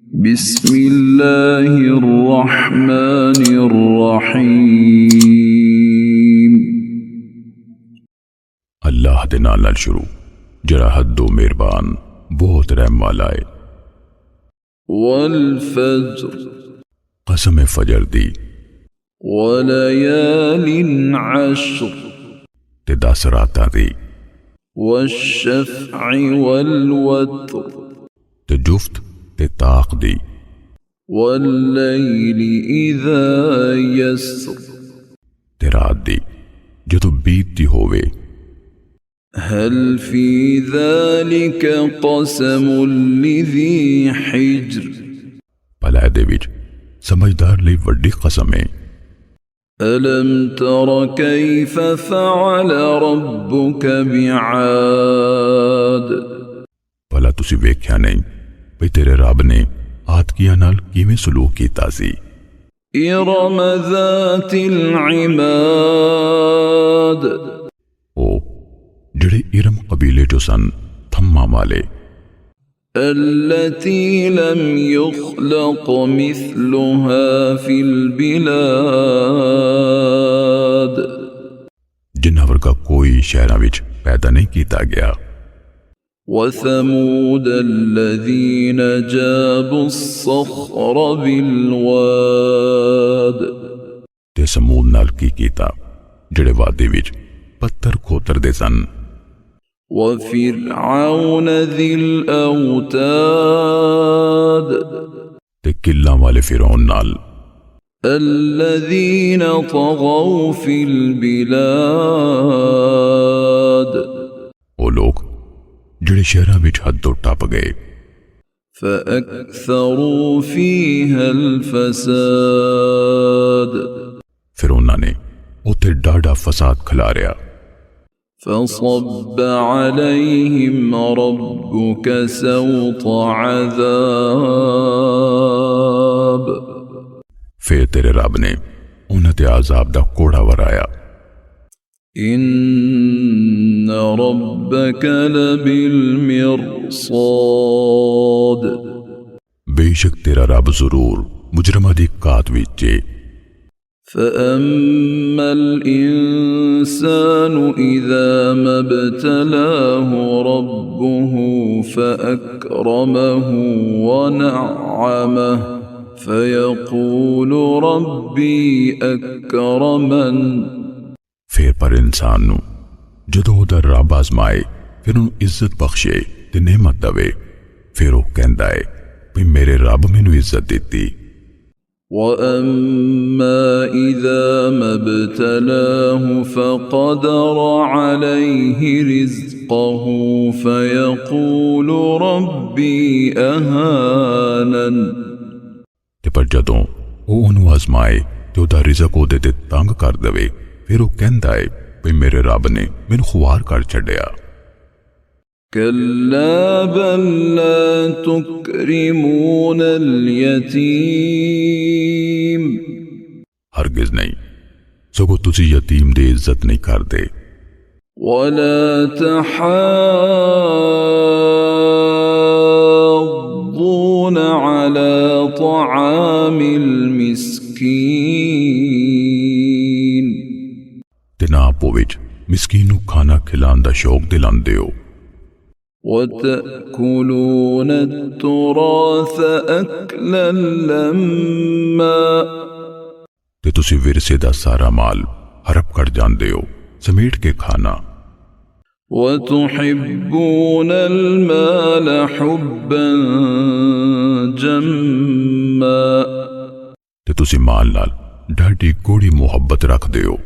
बिस्मिल्लाहिर्रहमानिर्रहीम। अल्लाह दे नाल नाल शुरू जरा हद्दो मेहरबान बहुत रहम वाला है। वल फज्र कसम फजर दी, वलयालिन अश्र ते 10 रातां दी, वश्शफ़अ वल वत्र ते जुफ्त ते ताक दी, वल्लैलि इज़ा यसर ते रात दी जदों बीतदी होवे। हल फी ज़ालिक क़समुन लिज़ी हिज्र भला दे विच समझदार लई वड्डी कसम है। अलम तर कैफ़ फ़अल रब्बुक बिआद भला तुसी वेख्या नहीं भई तेरे रब ने आदकियां नाल किवें सलूक कीता सी। इरम ज़ातिल इमाद ओ जिहड़े इरम कबीले चो सन थम्मा वाले। अल्लती लम युख़लक़ मिस्लुहा फ़िल बिलाद जिन्हां वर्गा कोई शहरां विच पैदा नहीं कीता गया। वसमूद अल्लज़ीन जाबुस्सख़्र बिलवाद ते समूद नाल की कीता जिहड़े वादे विच पत्थर खोतरदे सन। वफ़िरऔन ज़िल औताद ते किल्लां वाले फिरौन नाल। अल्लज़ीन तग़ौ फ़िल बिलाद ओ लोग जिहड़े शहरां विच हद टप गए। फ़अक्सरू फ़ीहल फ़साद फिर उन्होंने उत्थे डाढ़ा फसाद खिलारिया। फ़सब्ब अलैहिम रब्बुक सौत अज़ाब फिर तेरे रब ने उन्हें ते आज़ाब दा कोड़ा वराया। इन्न रब्बक लबिलमिरसाद बेशक तेरा रब जरूर मुजरमां दी कात विच है। फ़अम्मल इंसानु इज़ा मब्तलाहु रब्बुहु फ़अक्रमहु वनअमहु फ़यक़ूलु रब्बी अक्रमन। फिर पर इंसान नू जदों उहदा रब आजमाए फिर उन्हें इज्जत बख्शे ते नेमत दवे फिर वह कहंदा है भी मेरे रब मैनू इज्जत दिती। वअम्मा इज़ा मब्तलाहु फ़क़दर अलैहि रिज़्क़हु फ़यक़ूलु रब्बी अहानन। ते पर जदों वो उन्हें आजमाए ते उहदा रिज़क उहदे ते तंग कर दवे फिर वह कहंदा है भी मेरे रब ने मैनू खुआर कर छड्डिया। कल्ला बल ला तुक्रिमूनल यतीम हरगिज नहीं सगों तुसी यतीम दी इज्जत नहीं करदे। वला तहाद्दून अला तआमिल मिस्कीन ते ना आपो विच मिस्कीन नू खाना खिलाण दा शौक दिलांदे हो। वतअकुलून अत्तुराथ अकलन लम्मा ते तुसी विरसे दा सारा माल हड़प कर जांदे हो समेट के खाना। वतुहिब्बूनल माल हुब्बन जम्मा ते तुसी माल नाल ढाडी गोड़ी मुहब्बत रखदे हो।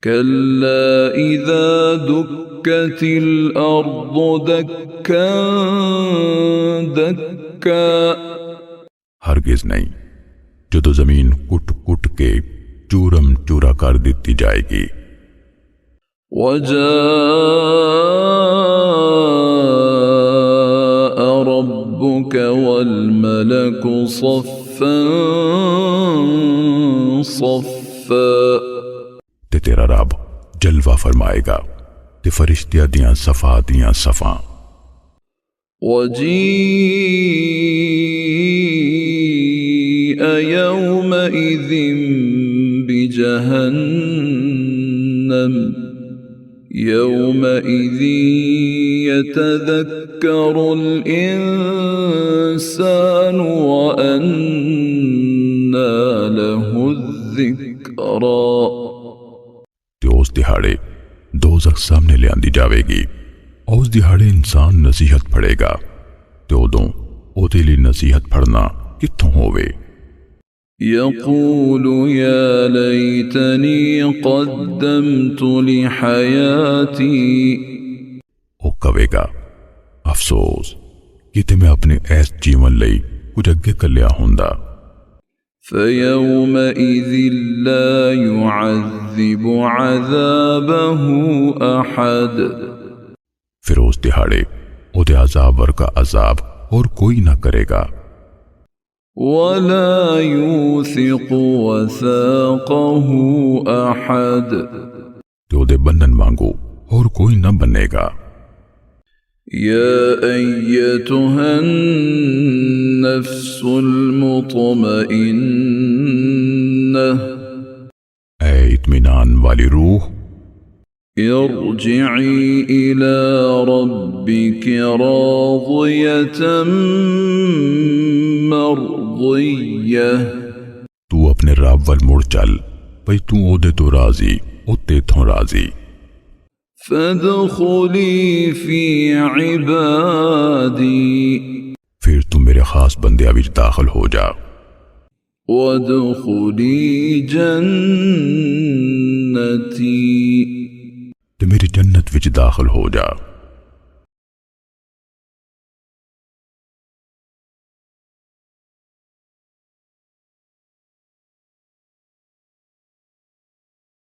कल्ला इज़ा दुक्कतिल अर्दु दक्कन दक्का हरगिज नहीं जदों जमीन कुट कुट के चूरम चूरा कर दी जाएगी। वजाअ रब्बुक वल मलकु सफ़्फ़न सफ़्फ़ा ते तेरा रब जलवा फरमाएगा ते फरिश्तियां दियां सफा दियां सफा। वजीअ يومئذ بجهنم يومئذ يتذكر الإنسان وأنى له الذكرى ਤੇ ਉਸ ਦਿਹਾੜੇ ਦੋਜ਼ਖ ਸਾਹਮਣੇ ਲਿਆਂਦੀ ਜਾਵੇਗੀ। ਉਸ ਦਿਹਾੜੇ ਇਨਸਾਨ ਨਸੀਹਤ ਪੜ੍ਹੇਗਾ ਤੇ ਉਦੋਂ ਉਹਦੇ ਲਈ ਨਸੀਹਤ ਪੜ੍ਹਨਾ ਕਿੱਥੋਂ ਹੋਵੇ। يقول يا ليتني قدمت لحياتي ਉਹ ਕਹੇਗਾ ਅਫਸੋਸ ਕਿਤੇ ਮੈਂ ਆਪਣੇ ਇਸ ਜੀਵਨ ਲਈ ਕੁਝ ਅੱਗੇ ਕੱਲਿਆ ਹੁੰਦਾ। فيومئذ لا يعذب عذابه أحد ਫਿਰ ਉਸ ਦਿਹਾੜੇ ਉਹਦੇ ਅਜ਼ਾਬ ਵਰਗਾ ਅਜ਼ਾਬ ਹੋਰ ਕੋਈ ਨਾ ਕਰੇਗਾ। ولا يوثق وثاقه أحد ਤੇ ਉਹਦੇ ਬੰਧਨ ਵਾਂਗੂ ਹੋਰ ਕੋਈ ਨਾ ਬੰਨੇਗਾ। يا أيتها النفس المطمئنة ਐ ਇਤਮੀਨਾਨ ਵਾਲੀ ਰੂਹ ارجعي إلى ربك راضية مرضية ਤੂੰ ਆਪਣੇ ਰੱਬ ਵੱਲ ਮੁੜ ਚੱਲ ਭਈ ਤੂੰ ਉਹਦੇ ਤੋਂ ਰਾਜ਼ੀ ਉਹ ਤੇਥੋਂ ਰਾਜ਼ੀ। فادخلي في عبادي ਫਿਰ ਤੂੰ ਮੇਰੇ ਖਾਸ ਬੰਦਿਆਂ ਵਿੱਚ ਦਾਖਲ ਹੋ ਜਾ وادخلي جنتي ਤੇ ਮੇਰੀ ਜੰਨਤ ਵਿੱਚ ਦਾਖਲ ਹੋ ਜਾ।